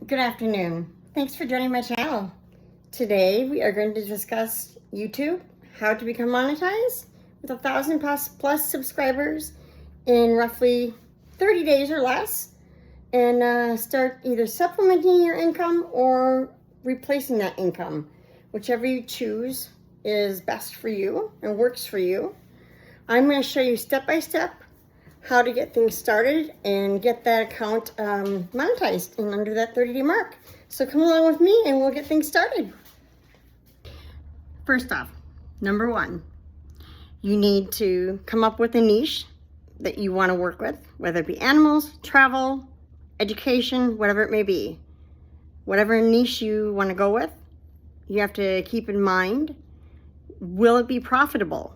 Good afternoon. Thanks for joining my channel. Today we are going to discuss YouTube, how to become monetized with 1,000 plus subscribers in roughly 30 days or less, and start either supplementing your income or replacing that income. Whichever you choose is best for you and works for you. I'm going to show you step by step how to get things started and get that account monetized in under that 30-day mark. So come along with me and we'll get things started. First off, number one, you need to come up with a niche that you want to work with, whether it be animals, travel, education, whatever it may be. Whatever niche you want to go with, you have to keep in mind, will it be profitable?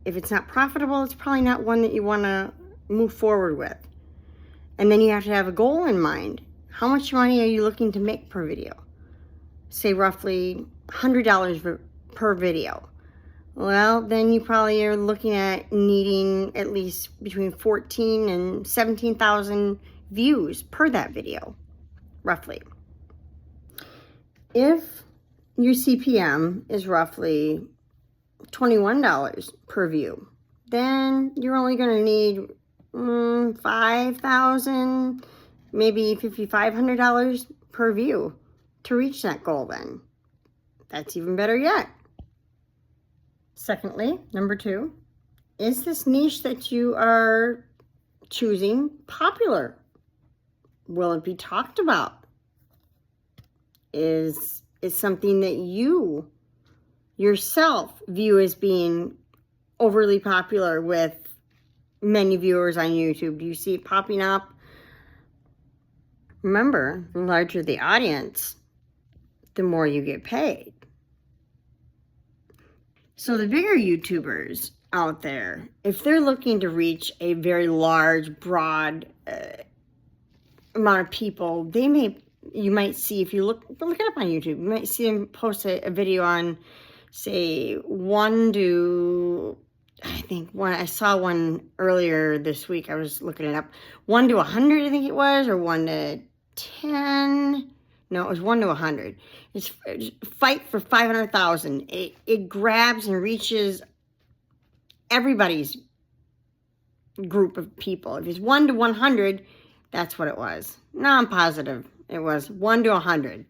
If it's not profitable, it's probably not one that you want to move forward with. And then you have to have a goal in mind. How much money are you looking to make per video? Say roughly $100 per video. Well, then you probably are looking at needing at least between 14 and 17,000 views per that video, roughly. If your CPM is roughly $21 per view, then you're only going to need $5,000, maybe $5,500 per view to reach that goal then. That's even better yet. Secondly, number two, is this niche that you are choosing popular? Will it be talked about? Is something that you yourself view as being overly popular with many viewers on YouTube? Do you see it popping up? Remember, the larger the audience, the more you get paid. So the bigger YouTubers out there, if they're looking to reach a very large, broad amount of people, you might see, if you look it up on YouTube, you might see them post a video on, say, I saw one earlier this week. I was looking it up. 1 to 100, I think it was, or 1 to 10. No, it was 1 to 100. It's fight for 500,000. It grabs and reaches everybody's group of people. If it's 1 to 100, that's what it was. No, I'm positive it was 1 to 100.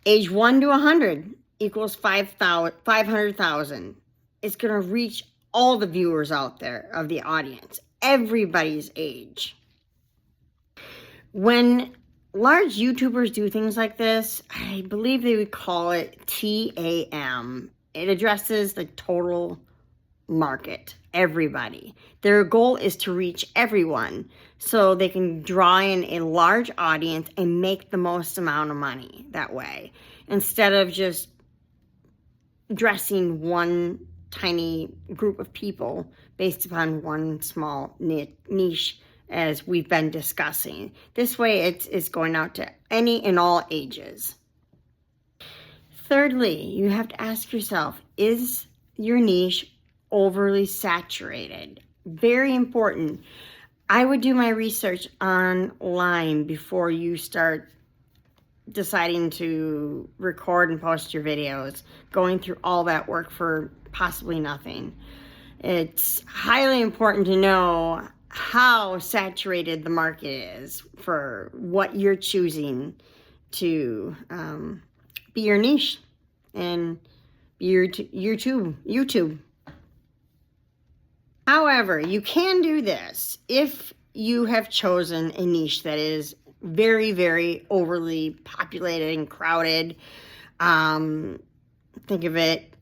Age 1 to 100 equals 500,000. It's going to reach all the viewers out there of the audience, everybody's age. When large YouTubers do things like this, I believe they would call it TAM. It addresses the total market, everybody. Their goal is to reach everyone so they can draw in a large audience and make the most amount of money that way, instead of just addressing one tiny group of people based upon one small niche, as we've been discussing. This way it's going out to any and all ages. Thirdly, you have to ask yourself, is your niche overly saturated? Very important. I would do my research online before you start deciding to record and post your videos, going through all that work for possibly nothing. It's highly important to know how saturated the market is for what you're choosing to be your niche and be your YouTube. However, you can do this if you have chosen a niche that is very, very overly populated and crowded. Think of it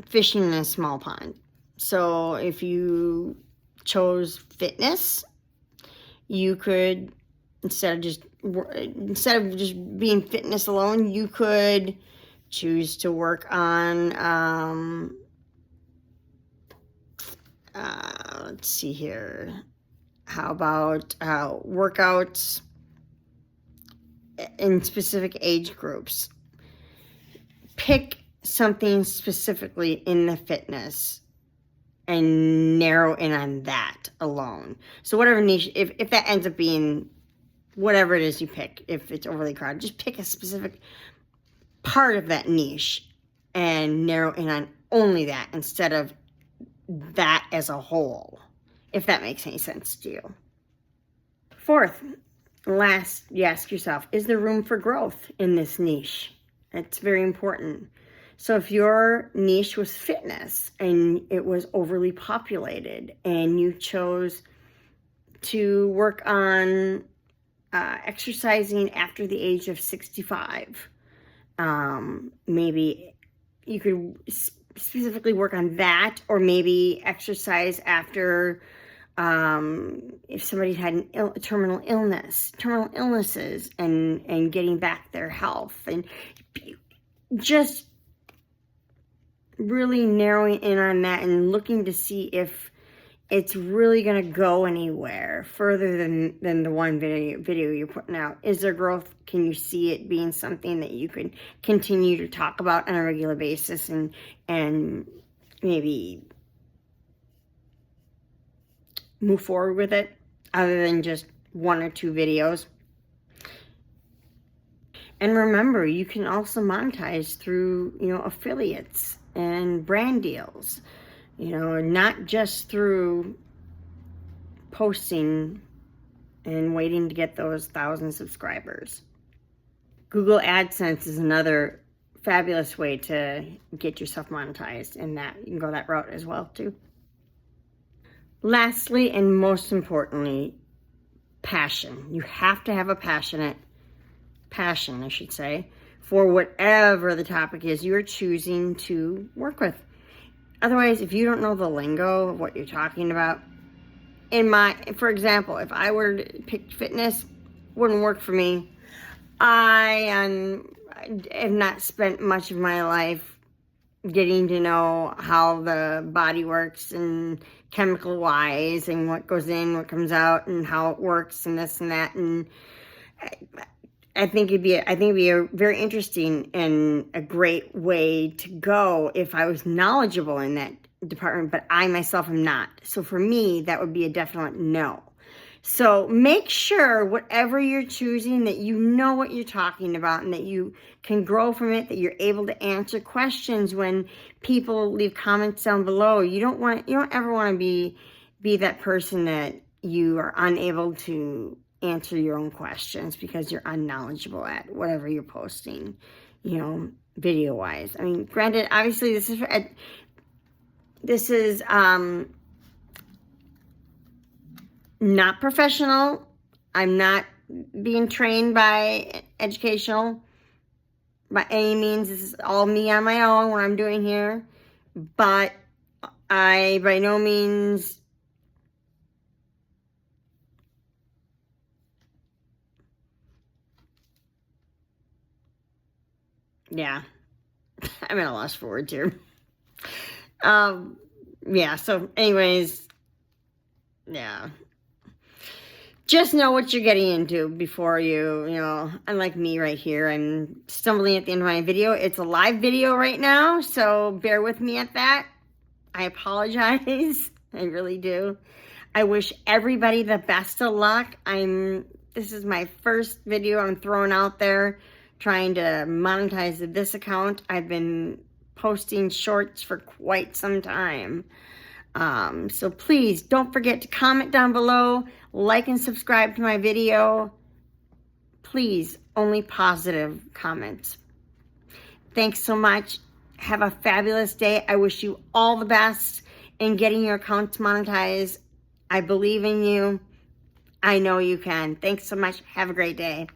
fishing in a small pond. So if you chose fitness, you could, instead of just being fitness alone, you could choose to work on let's see here. How about workouts in specific age groups? Pick something specifically in the fitness and narrow in on that alone. So whatever niche, if that ends up being whatever it is you pick. If it's overly crowded, just pick a specific part of that niche and narrow in on only that instead of that as a whole, if that makes any sense to you. Fourth, last, you ask yourself, is there room for growth in this niche? It's very important. So if your niche was fitness and it was overly populated and you chose to work on exercising after the age of 65, maybe you could specifically work on that, or maybe exercise after if somebody had terminal illnesses and getting back their health, and just really narrowing in on that and looking to see if it's really going to go anywhere further than the one video you're putting out. Is there growth? Can you see it being something that you could continue to talk about on a regular basis and maybe move forward with it other than just one or two videos? And remember, you can also monetize through, affiliates and brand deals, not just through posting and waiting to get those 1,000 subscribers. Google AdSense is another fabulous way to get yourself monetized, and that you can go that route as well too. Lastly, and most importantly, passion. You have to have a passion, for whatever the topic is you're choosing to work with. Otherwise, if you don't know the lingo of what you're talking about, for example, if I were to pick fitness, it wouldn't work for me. I have not spent much of my life getting to know how the body works and chemical wise and what goes in, what comes out, and how it works and this and that. And I think it'd be a very interesting and a great way to go if I was knowledgeable in that department, but I myself am not. So for me, that would be a definite no. So make sure whatever you're choosing that you know what you're talking about and that you can grow from it, that you're able to answer questions when people leave comments down below. You don't ever want to be that person that you are unable to answer your own questions because you're unknowledgeable at whatever you're posting, video wise. I mean, granted, obviously this is not professional. I'm not being trained by educational by any means. This is all me on my own, what I'm doing here, but I by no means yeah, I'm at a loss for words here. Yeah, so anyways, yeah. Just know what you're getting into before unlike me right here, I'm stumbling at the end of my video. It's a live video right now, so bear with me at that. I apologize. I really do. I wish everybody the best of luck. This is my first video I'm throwing out there, trying to monetize this account. I've been posting shorts for quite some time. So please don't forget to comment down below, like and subscribe to my video. Please, only positive comments. Thanks so much. Have a fabulous day. I wish you all the best in getting your accounts monetized. I believe in you. I know you can. Thanks so much. Have a great day.